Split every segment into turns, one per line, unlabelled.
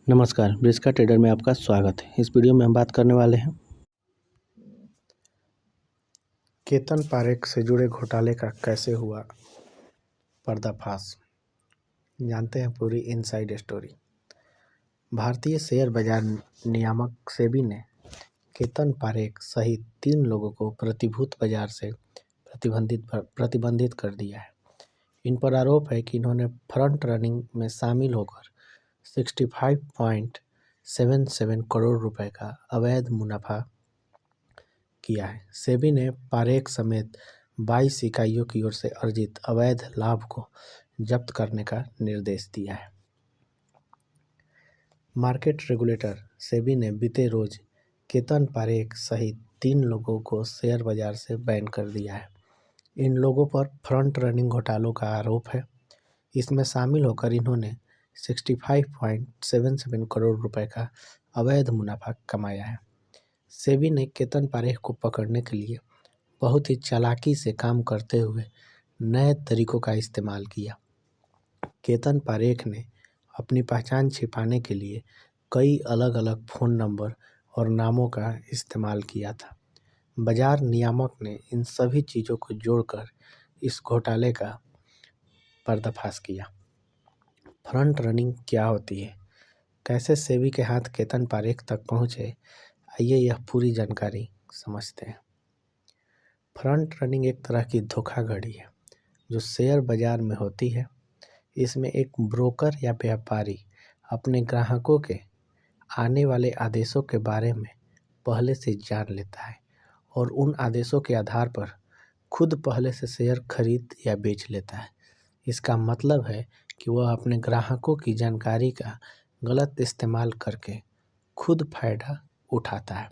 नमस्कार, ब्रिस्का ट्रेडर में आपका स्वागत है। इस वीडियो में हम बात करने वाले हैं केतन पारेख से जुड़े घोटाले का कैसे हुआ पर्दाफाश। जानते हैं पूरी इनसाइड स्टोरी। भारतीय शेयर बाजार नियामक सेबी ने केतन पारेख सहित 3 लोगों को प्रतिभूति बाजार से प्रतिबंधित कर दिया है। इन पर आरोप है कि इन्होंने फ्रंट रनिंग में शामिल होकर 65.77 करोड़ रुपए का अवैध मुनाफा किया है। सेबी ने पारेख समेत 22 इकाइयों की ओर से अर्जित अवैध लाभ को जब्त करने का निर्देश दिया है। मार्केट रेगुलेटर सेबी ने बीते रोज केतन पारेख सहित 3 लोगों को शेयर बाजार से बैन कर दिया है। इन लोगों पर फ्रंट रनिंग घोटालों का आरोप है। इसमें शामिल होकर इन्होंने 65.77 करोड़ रुपए का अवैध मुनाफा कमाया है। सेबी ने केतन पारेख को पकड़ने के लिए बहुत ही चालाकी से काम करते हुए नए तरीकों का इस्तेमाल किया। केतन पारेख ने अपनी पहचान छिपाने के लिए कई अलग अलग फ़ोन नंबर और नामों का इस्तेमाल किया था। बाजार नियामक ने इन सभी चीज़ों को जोड़कर इस घोटाले का पर्दाफाश किया। फ्रंट रनिंग क्या होती है, कैसे सेबी के हाथ केतन पारेख तक पहुँचे, आइए यह पूरी जानकारी समझते हैं। फ्रंट रनिंग एक तरह की धोखाधड़ी है जो शेयर बाजार में होती है। इसमें एक ब्रोकर या व्यापारी अपने ग्राहकों के आने वाले आदेशों के बारे में पहले से जान लेता है और उन आदेशों के आधार पर खुद पहले से शेयर खरीद या बेच लेता है। इसका मतलब है कि वह अपने ग्राहकों की जानकारी का गलत इस्तेमाल करके खुद फायदा उठाता है।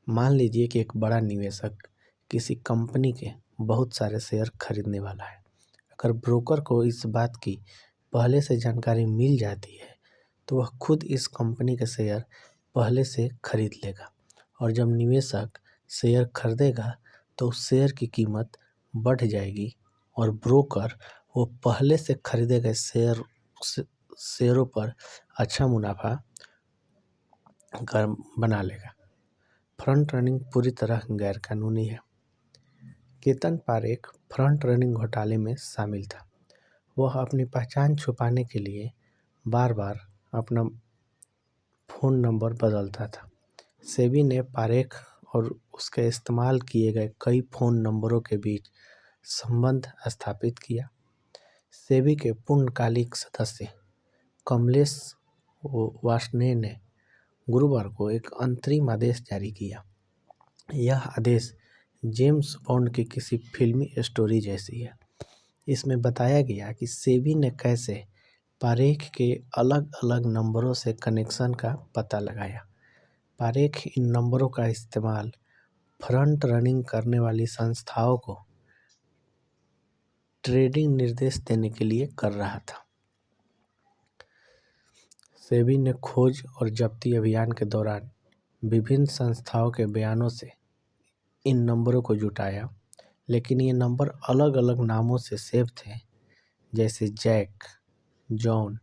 मान लीजिए कि एक बड़ा निवेशक किसी कंपनी के बहुत सारे शेयर खरीदने वाला है। अगर ब्रोकर को इस बात की पहले से जानकारी मिल जाती है तो वह खुद इस कंपनी के शेयर पहले से खरीद लेगा और जब निवेशक शेयर खरीदेगा तो उस शेयर की कीमत बढ़ जाएगी और ब्रोकर वो पहले से खरीदे गए शेयरों पर अच्छा मुनाफा बना लेगा। फ्रंट रनिंग पूरी तरह गैरकानूनी है। केतन पारेख फ्रंट रनिंग घोटाले में शामिल था। वह अपनी पहचान छुपाने के लिए बार बार अपना फ़ोन नंबर बदलता था। सेबी ने पारेख और उसके इस्तेमाल किए गए कई फ़ोन नंबरों के बीच संबंध स्थापित किया। सेबी के पूर्णकालिक सदस्य कमलेश वार्ष्णेय ने गुरुवार को एक अंतरिम आदेश जारी किया। यह आदेश जेम्स बॉन्ड की किसी फिल्मी स्टोरी जैसी है। इसमें बताया गया कि सेबी ने कैसे पारेख के अलग अलग नंबरों से कनेक्शन का पता लगाया। पारेख इन नंबरों का इस्तेमाल फ्रंट रनिंग करने वाली संस्थाओं को ट्रेडिंग निर्देश देने के लिए कर रहा था। सेबी ने खोज और जब्ती अभियान के दौरान विभिन्न संस्थाओं के बयानों से इन नंबरों को जुटाया, लेकिन ये नंबर अलग अलग नामों से सेव थे, जैसे जैक, जॉन,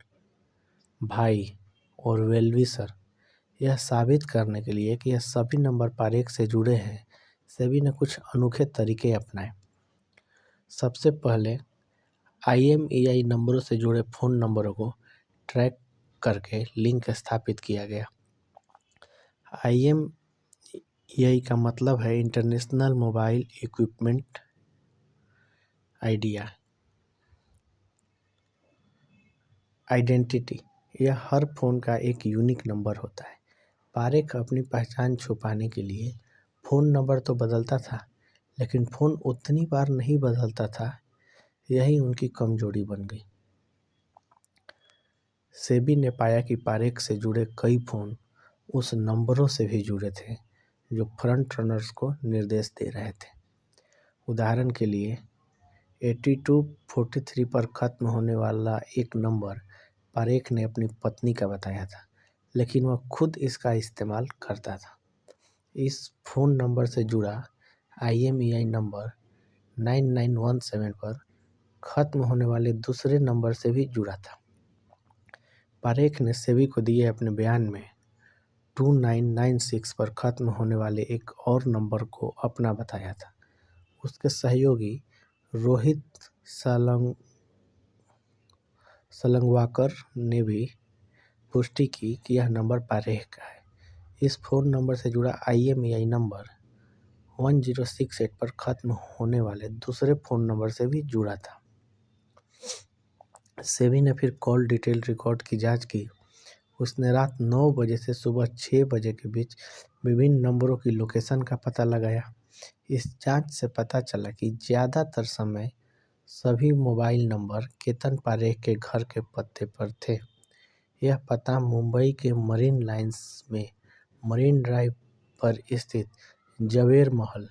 भाई और वेलविसर। यह साबित करने के लिए कि यह सभी नंबर पारेख से जुड़े हैं, सेबी ने कुछ अनोखे तरीके अपनाए। सबसे पहले IMEI नंबरों से जुड़े फ़ोन नंबरों को ट्रैक करके लिंक स्थापित किया गया। IMEI का मतलब है इंटरनेशनल मोबाइल इक्विपमेंट आइडेंटिटी। यह हर फ़ोन का एक यूनिक नंबर होता है। पारेख अपनी पहचान छुपाने के लिए फ़ोन नंबर तो बदलता था, लेकिन फ़ोन उतनी बार नहीं बदलता था। यही उनकी कमजोरी बन गई। सेबी ने पाया कि पारेख से जुड़े कई फ़ोन उस नंबरों से भी जुड़े थे जो फ्रंट रनर्स को निर्देश दे रहे थे। उदाहरण के लिए 8243 पर ख़त्म होने वाला एक नंबर पारेख ने अपनी पत्नी का बताया था, लेकिन वह खुद इसका इस्तेमाल करता था। इस फ़ोन नंबर से जुड़ा IMEI नंबर 9917 पर ख़त्म होने वाले दूसरे नंबर से भी जुड़ा था। पारेख ने सेबी को दिए अपने बयान में 2996 पर खत्म होने वाले एक और नंबर को अपना बताया था। उसके सहयोगी रोहित सलंगवाकर ने भी पुष्टि की कि यह नंबर पारेख का है। इस फोन नंबर से जुड़ा IMEI नंबर 1068 पर खत्म होने वाले दूसरे फोन नंबर से भी जुड़ा था। सेबी ने फिर कॉल डिटेल रिकॉर्ड की जांच की। उसने रात 9 बजे से सुबह 6 बजे के बीच विभिन्न नंबरों की लोकेशन का पता लगाया। इस जांच से पता चला कि ज़्यादातर समय सभी मोबाइल नंबर केतन पारेख के घर के पते पर थे। यह पता मुंबई के मरीन लाइंस में मरीन ड्राइव पर स्थित जवेर महल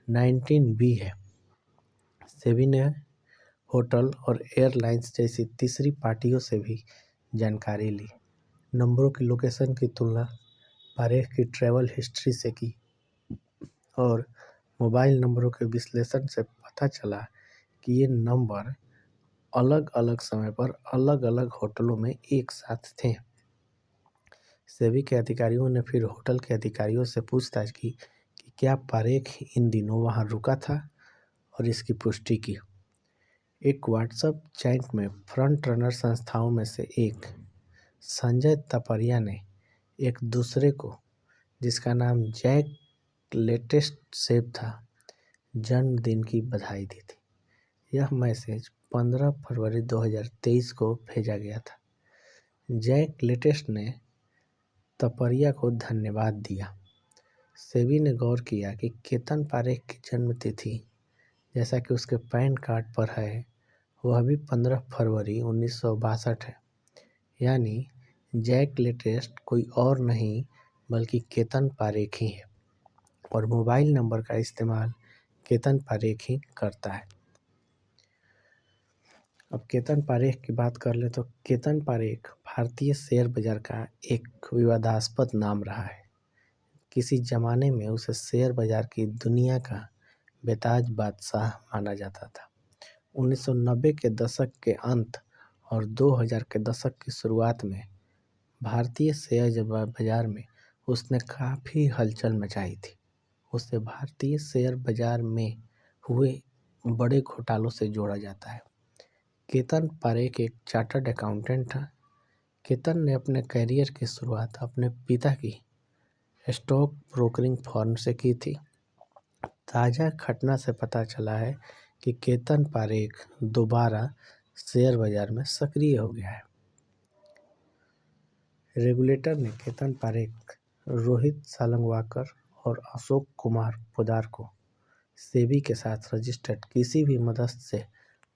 19B है। सेबी ने होटल और एयरलाइंस जैसी तीसरी पार्टियों से भी जानकारी ली। नंबरों की लोकेशन की तुलना पारेख की ट्रैवल हिस्ट्री से की और मोबाइल नंबरों के विश्लेषण से पता चला कि ये नंबर अलग अलग समय पर अलग अलग होटलों में एक साथ थे। सेबी के अधिकारियों ने फिर होटल के अधिकारियों से पूछताछ की कि क्या पारेख इन दिनों वहां रुका था और इसकी पुष्टि की। एक व्हाट्सएप चैट में फ्रंट रनर संस्थाओं में से एक संजय तपरिया ने एक दूसरे को, जिसका नाम जैक लेटेस्ट था, जन्मदिन की बधाई दी थी। यह मैसेज 15 फरवरी 2023 को भेजा गया था। जैक लेटेस्ट ने तपरिया को धन्यवाद दिया। सेबी ने गौर किया कि केतन पारेख की जन्म तिथि, जैसा कि उसके पैन कार्ड पर है, वह भी 15 फरवरी 1962 है। यानी जैक लेटेस्ट कोई और नहीं बल्कि केतन पारेख ही है और मोबाइल नंबर का इस्तेमाल केतन पारेख ही करता है। अब केतन पारेख की बात कर ले तो केतन पारेख भारतीय शेयर बाजार का एक विवादास्पद नाम रहा है। किसी जमाने में उसे शेयर बाजार की दुनिया का बेताज बादशाह माना जाता था। 1990 के दशक के अंत और 2000 के दशक की शुरुआत में भारतीय शेयर बाजार में उसने काफ़ी हलचल मचाई थी। उसे भारतीय शेयर बाजार में हुए बड़े घोटालों से जोड़ा जाता है। केतन पारेख एक चार्टर्ड अकाउंटेंट था। केतन ने अपने करियर की शुरुआत अपने पिता की स्टॉक ब्रोकरिंग फर्म से की थी। ताज़ा घटना से पता चला है कि केतन पारेख दोबारा शेयर बाजार में सक्रिय हो गया है। रेगुलेटर ने केतन पारेख, रोहित सालंगवाकर और अशोक कुमार पोदार को सेबी के साथ रजिस्टर्ड किसी भी मदद से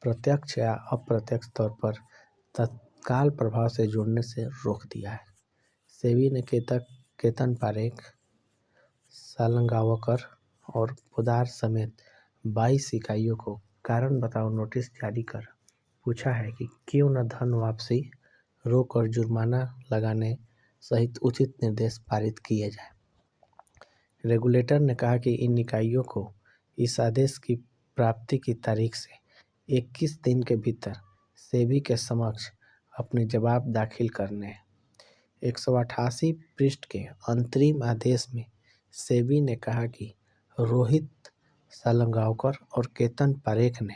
प्रत्यक्ष या अप्रत्यक्ष तौर पर तत्काल प्रभाव से जोड़ने से रोक दिया है। सेबी ने केतन पारेख, सालंगावकर और पोदार समेत 22 इकाइयों को कारण बताओ नोटिस जारी कर पूछा है कि क्यों न धन वापसी, रोक और जुर्माना लगाने सहित उचित निर्देश पारित किए जाए। रेगुलेटर ने कहा कि इन इकाइयों को इस आदेश की प्राप्ति की तारीख से 21 दिन के भीतर सेबी के समक्ष अपने जवाब दाखिल करने हैं। 188 पृष्ठ के अंतरिम आदेश में सेबी ने कहा कि रोहित सालंगावकर और केतन पारेख ने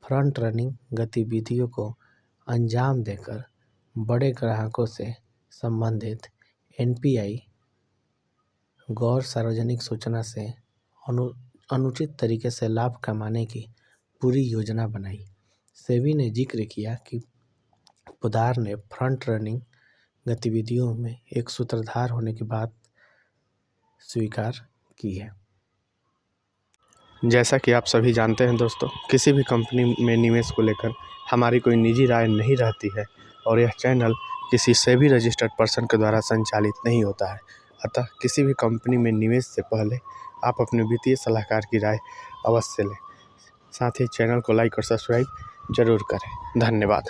फ्रंट रनिंग गतिविधियों को अंजाम देकर बड़े ग्राहकों से संबंधित NPI गैर सार्वजनिक सूचना से अनुचित तरीके से लाभ कमाने की पूरी योजना बनाई। सेबी ने जिक्र किया कि पोदार ने फ्रंट रनिंग गतिविधियों में एक सूत्रधार होने की बात स्वीकार की है।
जैसा कि आप सभी जानते हैं दोस्तों, किसी भी कंपनी में निवेश को लेकर हमारी कोई निजी राय नहीं रहती है और यह चैनल किसी सेबी रजिस्टर्ड पर्सन के द्वारा संचालित नहीं होता है। अतः किसी भी कंपनी में निवेश से पहले आप अपने वित्तीय सलाहकार की राय अवश्य लें। साथ ही चैनल को लाइक और सब्सक्राइब जरूर करें। धन्यवाद।